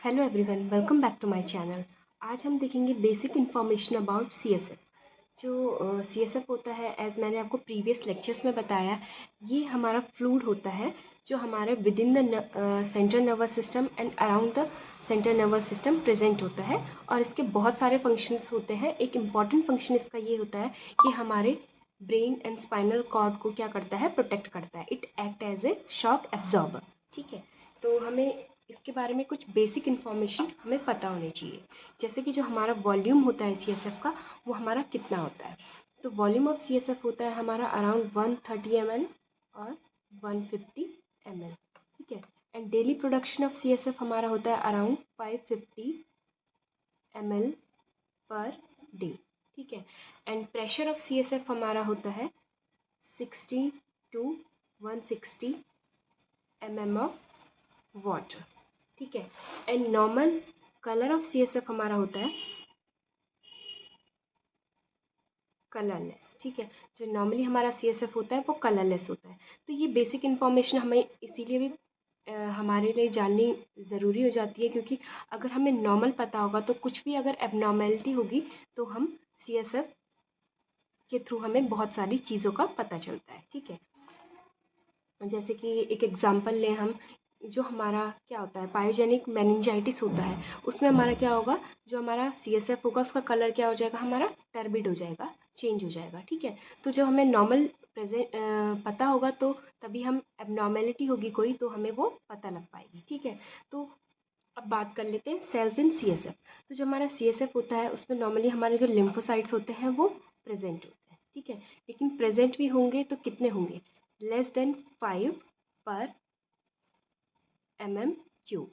Hello everyone, welcome back to my channel. आज हम देखेंगे बेसिक इन्फॉर्मेशन अबाउट सीएसएफ। जो सीएसएफ होता है, एज मैंने आपको प्रीवियस लेक्चर्स में बताया, ये हमारा फ्लूइड होता है जो हमारे with in the central nervous system and around the central nervous system present होता है। और इसके बहुत सारे फंक्शंस होते हैं। एक इम्पॉर्टेंट फंक्शन इसका ये होता है कि हमारे ब्रेन एंड स्पाइनल कॉर्ड को क्या करता है, प्रोटेक्ट करता है। It act as a shock absorber. ठीक है, तो हमें इसके बारे में कुछ बेसिक इन्फॉर्मेशन हमें पता होनी चाहिए। जैसे कि जो हमारा वॉल्यूम होता है सीएसएफ का, वो हमारा कितना होता है। तो वॉल्यूम ऑफ सीएसएफ होता है हमारा अराउंड 130 ml और 150 ml। ठीक है, and daily production of CSF हमारा होता है अराउंड 550 ml पर डे। ठीक है, एंड प्रेशर ऑफ सीएसएफ हमारा होता है 60 to 160 mm ऑफ वाटर। ठीक है, and normal colour of CSF हमारा होता है कलरलेस। ठीक है, जो नॉर्मली हमारा सीएसएफ होता है वो कलरलेस होता है। तो ये बेसिक इन्फॉर्मेशन हमें इसीलिए भी हमारे लिए जाननी ज़रूरी हो जाती है, क्योंकि अगर हमें नॉर्मल पता होगा तो कुछ भी अगर एबनॉर्मेलिटी होगी तो हम सीएसएफ के थ्रू हमें बहुत सारी चीज़ों का पता चलता है। ठीक है, जैसे कि एक एग्जांपल लें हम, जो हमारा क्या होता है पायोजेनिक मेनिंजाइटिस होता है, उसमें हमारा क्या होगा, जो हमारा सीएसएफ होगा उसका कलर क्या हो जाएगा, हमारा टर्बिड हो जाएगा, चेंज हो जाएगा। ठीक है, तो जब हमें नॉर्मल प्रेजेंट पता होगा तो तभी हम एबनॉर्मेलिटी होगी कोई तो हमें वो पता लग पाएगी। ठीक है, तो अब बात कर लेते हैं सेल्स इन सीएसएफ। तो जो हमारा सीएसएफ होता है उसमें नॉर्मली हमारे जो लिम्फोसाइट्स होते हैं वो प्रेजेंट होते हैं। ठीक है, लेकिन प्रेजेंट भी होंगे तो कितने होंगे, लेस देन 5 पर mm³।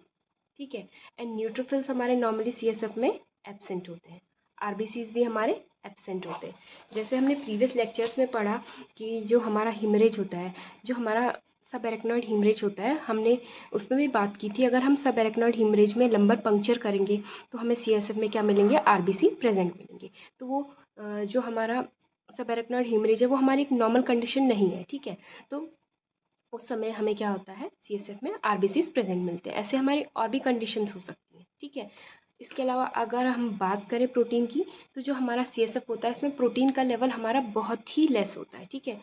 ठीक है, एंड न्यूट्रोफिल्स हमारे नॉर्मली सीएसएफ में एब्सेंट होते हैं। आरबीसीज भी हमारे एब्सेंट होते हैं। जैसे हमने प्रीवियस लेक्चर्स में पढ़ा कि जो हमारा हिमरेज होता है, जो हमारा सब एरेक्नॉइड हिमरेज होता है, हमने उसमें भी बात की थी। अगर हम सब एरेक्नॉइड हिमरेज में लंबर पंक्चर करेंगे तो हमें सीएसएफ में क्या मिलेंगे, आरबीसी प्रेजेंट मिलेंगे। तो वो जो हमारा सब एरेक्नॉइड हिमरेज है वो हमारी एक नॉर्मल कंडीशन नहीं है। ठीक है, तो उस समय हमें क्या होता है, सीएसएफ में आरबीसीज प्रेजेंट मिलते हैं। ऐसे हमारी और भी कंडीशंस हो सकती हैं। ठीक है, इसके अलावा अगर हम बात करें प्रोटीन की, तो जो हमारा सीएसएफ होता है इसमें प्रोटीन का लेवल हमारा बहुत ही लेस होता है। ठीक है,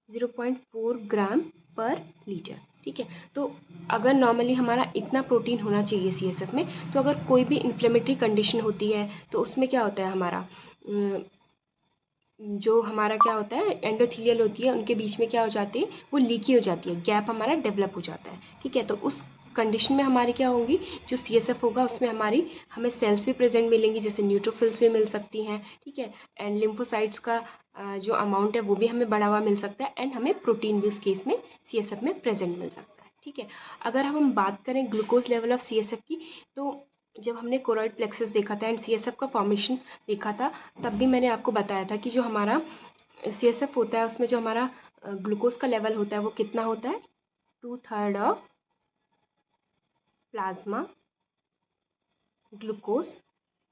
0.4 ग्राम पर लीटर। ठीक है, तो अगर नॉर्मली हमारा इतना प्रोटीन होना चाहिए सीएसएफ में, तो अगर कोई भी इन्फ्लेमेटरी कंडीशन होती है तो उसमें क्या होता है, हमारा जो हमारा क्या होता है एंडोथीलियल होती है उनके बीच में क्या हो जाती है, वो लीकी हो जाती है, गैप हमारा डेवलप हो जाता है। ठीक है, तो उस कंडीशन में हमारी क्या होंगी, जो सीएसएफ होगा उसमें हमें सेल्स भी प्रेजेंट मिलेंगी, जैसे न्यूट्रोफिल्स भी मिल सकती हैं। ठीक है, एंड लिम्फोसाइट्स का जो अमाउंट है वो भी हमें बढ़ा हुआ मिल सकता है, एंड हमें प्रोटीन भी उस केस में सीएसएफ में प्रेजेंट मिल सकता है। ठीक है, अगर हम बात करें ग्लूकोज लेवल ऑफ सीएसएफ की, तो जब हमने कोरॉइड प्लेक्सस देखा था एंड सीएसएफ का फॉर्मेशन देखा था, तब भी मैंने आपको बताया था कि जो हमारा सीएसएफ होता है उसमें जो हमारा ग्लूकोज का लेवल होता है वो कितना होता है, 2/3 ऑफ प्लाज्मा ग्लूकोज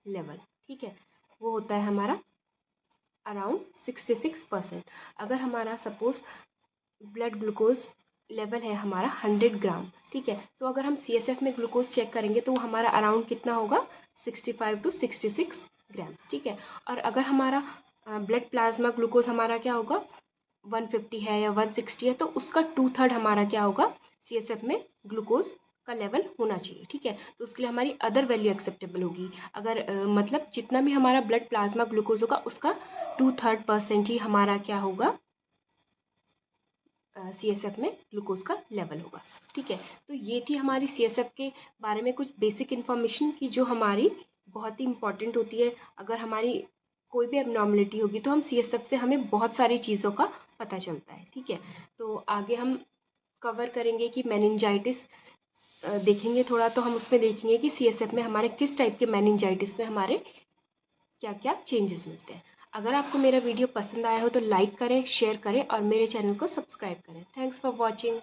लेवल। ठीक है, वो होता है हमारा अराउंड 66%। अगर हमारा सपोज ब्लड ग्लूकोज लेवल है हमारा 100 ग्राम, ठीक है, तो अगर हम सीएसएफ में ग्लूकोज चेक करेंगे तो वो हमारा अराउंड कितना होगा, 65 to 66 ग्राम्स। ठीक है, और अगर हमारा ब्लड प्लाज्मा ग्लूकोज हमारा क्या होगा, 150 है या 160 है, तो उसका 2/3 हमारा क्या होगा, सीएसएफ में ग्लूकोज का लेवल होना चाहिए। ठीक है, तो उसके लिए हमारी अदर वैल्यू एक्सेप्टेबल होगी। अगर मतलब जितना भी हमारा ब्लड प्लाज्मा ग्लूकोज होगा उसका 2/3% ही हमारा क्या होगा, सीएसएफ में ग्लूकोज का लेवल होगा। ठीक है, तो ये थी हमारी सीएसएफ के बारे में कुछ बेसिक इन्फॉर्मेशन की जो हमारी बहुत ही इंपॉर्टेंट होती है। अगर हमारी कोई भी एबनॉर्मलिटी होगी तो हम सीएसएफ से हमें बहुत सारी चीज़ों का पता चलता है। ठीक है, तो आगे हम कवर करेंगे कि मेनिंजाइटिस देखेंगे थोड़ा, तो हम उसमें देखेंगे कि सीएसएफ में हमारे किस टाइप के मेनिंजाइटिस में हमारे क्या क्या चेंजेस मिलते हैं। अगर आपको मेरा वीडियो पसंद आया हो तो लाइक करें, शेयर करें और मेरे चैनल को सब्सक्राइब करें। Thanks for watching.